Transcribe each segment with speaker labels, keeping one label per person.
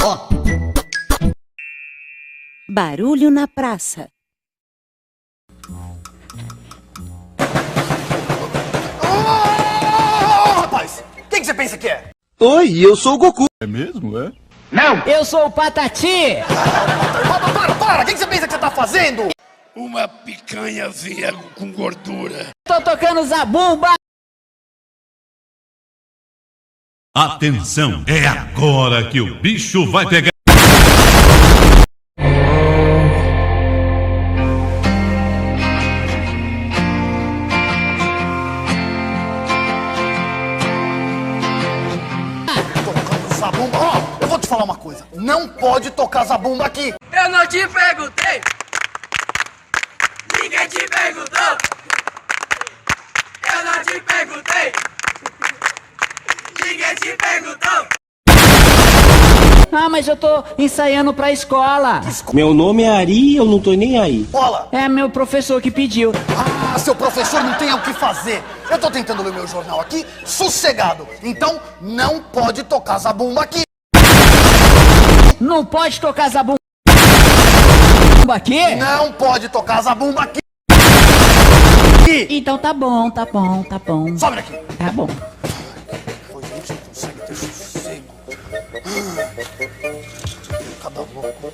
Speaker 1: Ó.
Speaker 2: Barulho na praça.
Speaker 1: Rapaz, quem que você pensa que é?
Speaker 3: Oi, eu sou o Goku.
Speaker 4: É mesmo, é?
Speaker 1: Não!
Speaker 5: Eu sou o Patati!
Speaker 1: Para! O que você pensa que você tá fazendo?
Speaker 6: Uma picanhazinha com gordura.
Speaker 5: Tô tocando zabumba!
Speaker 7: Atenção, é agora que o bicho vai pegar.
Speaker 1: Tocando zabumba. Ó, eu vou te falar uma coisa. Não pode tocar zabumba aqui.
Speaker 8: Eu não te perguntei. Ninguém te perguntou. Eu não te perguntei. Ninguém te perguntou.
Speaker 5: Ah, mas eu tô ensaiando pra escola.
Speaker 3: Meu nome é Ari e eu não tô nem aí.
Speaker 1: Bola!
Speaker 5: É meu professor que pediu.
Speaker 1: Ah, seu professor não tem o que fazer. Eu tô tentando ler meu jornal aqui, sossegado. Então, não pode tocar zabumba aqui.
Speaker 5: Não pode tocar zabumba aqui?
Speaker 1: Não pode tocar zabumba aqui.
Speaker 5: Então tá bom, tá bom, tá bom.
Speaker 1: Sobe daqui.
Speaker 5: Tá bom.
Speaker 1: Pois a gente não consegue ter sossego. Cada louco.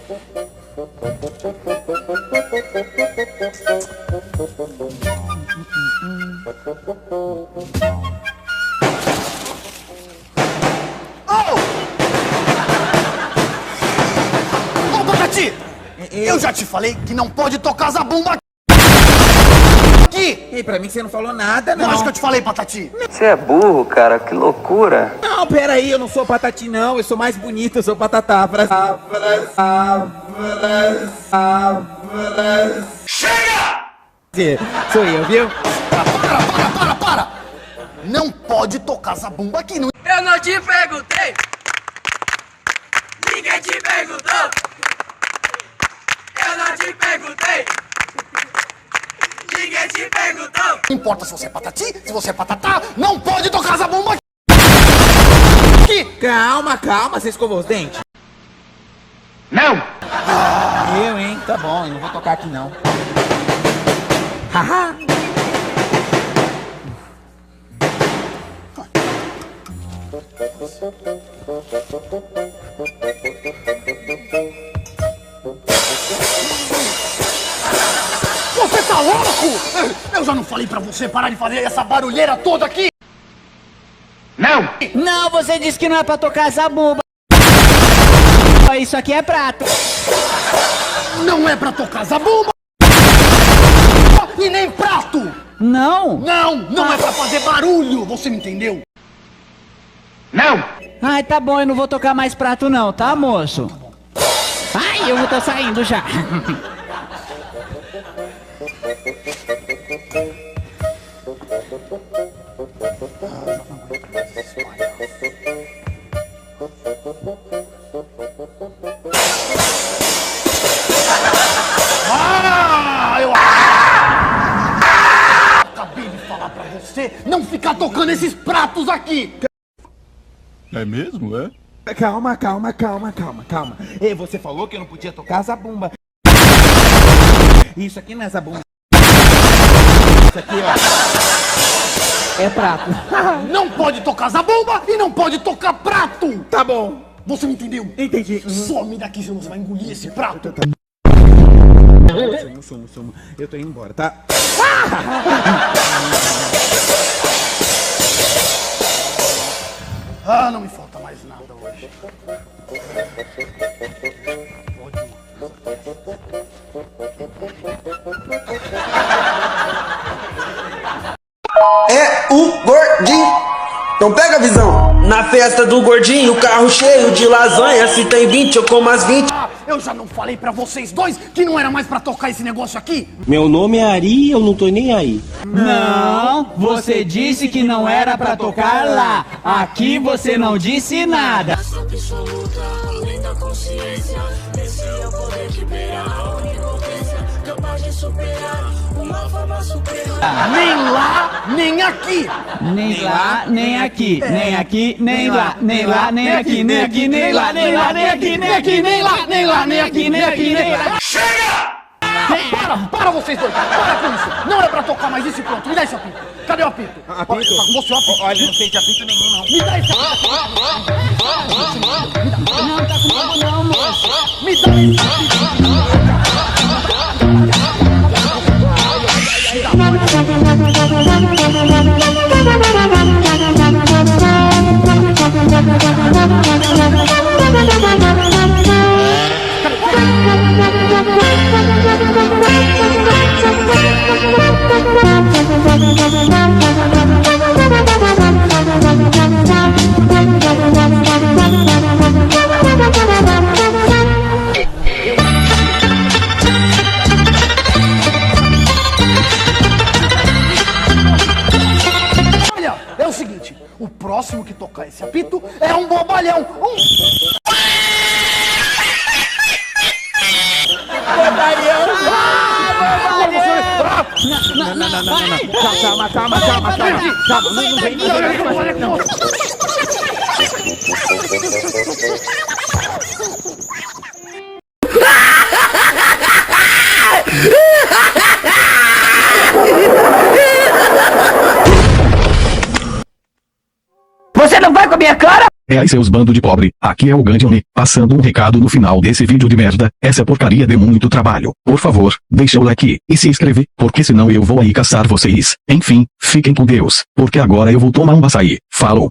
Speaker 1: Ô, Patati! Eu já te falei que não pode tocar zabumba aqui!
Speaker 9: Ei, pra mim você não falou nada, não.
Speaker 1: Não, acho que eu te falei, Patati.
Speaker 10: Você é burro, cara, que loucura.
Speaker 9: Não, pera aí, eu não sou patati não, eu sou mais bonito, eu sou patatá.
Speaker 1: Chega!
Speaker 9: Sou eu, viu?
Speaker 1: Para! Não pode tocar zabumba aqui, não.
Speaker 8: Eu não te perguntei. Ninguém te perguntou. Eu não te perguntei. Ninguém te perguntou.
Speaker 1: Não importa se você é patati, se você é patatá, não pode tocar zabumba aqui.
Speaker 9: Calma, você escovou os dentes?
Speaker 1: Não!
Speaker 9: Eu, hein? Tá bom, eu não vou tocar aqui não. Haha!
Speaker 1: Você tá louco? Eu já não falei pra você parar de fazer essa barulheira toda aqui? Não!
Speaker 5: Não, você disse que não é pra tocar zabumba. Isso aqui é prato.
Speaker 1: Não é pra tocar zabumba! E nem prato!
Speaker 5: Não?
Speaker 1: Não é pra fazer barulho! Você me entendeu? Não!
Speaker 5: Ai, tá bom, eu não vou tocar mais prato não, tá, moço? Ai, eu tô saindo já.
Speaker 1: Eu acabei de falar pra você não ficar tocando esses pratos aqui!
Speaker 4: É mesmo, é?
Speaker 9: Calma. Ei, você falou que eu não podia tocar zabumba. Isso aqui não é zabumba. Isso aqui, ó, é prato.
Speaker 1: Não pode tocar zabumba e não pode tocar prato!
Speaker 9: Tá bom.
Speaker 1: Você me entendeu?
Speaker 9: Entendi.
Speaker 1: Some daqui, senão você vai engolir esse prato!
Speaker 9: Sumo. Eu tô indo embora, tá?
Speaker 1: Ah, não me falta mais nada hoje.
Speaker 3: É o gordinho. Então pega a visão. Na festa do gordinho, carro cheio de lasanha. Se tem 20, eu como as 20.
Speaker 1: Eu já não falei pra vocês dois que não era mais pra tocar esse negócio aqui?
Speaker 3: Meu nome é Ari e eu não tô nem aí.
Speaker 5: Não, você disse que não era pra tocar lá. Aqui você não disse nada.
Speaker 6: Absoluta, além da consciência. Esse é o poder que beira a onipotência, capaz de superar uma forma superior.
Speaker 1: Nem lá, nem aqui.
Speaker 5: Nem lá, nem aqui, nem aqui, nem lá, nem lá, nem aqui, nem aqui, nem lá, nem lá, nem aqui, nem aqui, nem lá, nem lá, nem aqui, nem aqui, nem lá.
Speaker 6: Chega!
Speaker 1: Para vocês dois, para com isso. Não é pra tocar mais isso e pronto. Me dá esse apito. Cadê o apito? Apito? Tá com você o apito.
Speaker 9: Olha, não sei de apito nenhum, não.
Speaker 1: Me dá esse apito.
Speaker 5: Não tá comigo não, moço.
Speaker 1: Me dá esse apito. Olha, é o seguinte, o próximo que tocar esse apito é um bobalhão.
Speaker 9: Calma. Não vem.
Speaker 5: Você não vai com a minha cara?
Speaker 11: É aí seus bando de pobre, aqui é o Gandione, passando um recado no final desse vídeo de merda, essa porcaria deu muito trabalho. Por favor, deixa o like, e se inscreve, porque senão eu vou aí caçar vocês. Enfim, fiquem com Deus, porque agora eu vou tomar um açaí. Falou!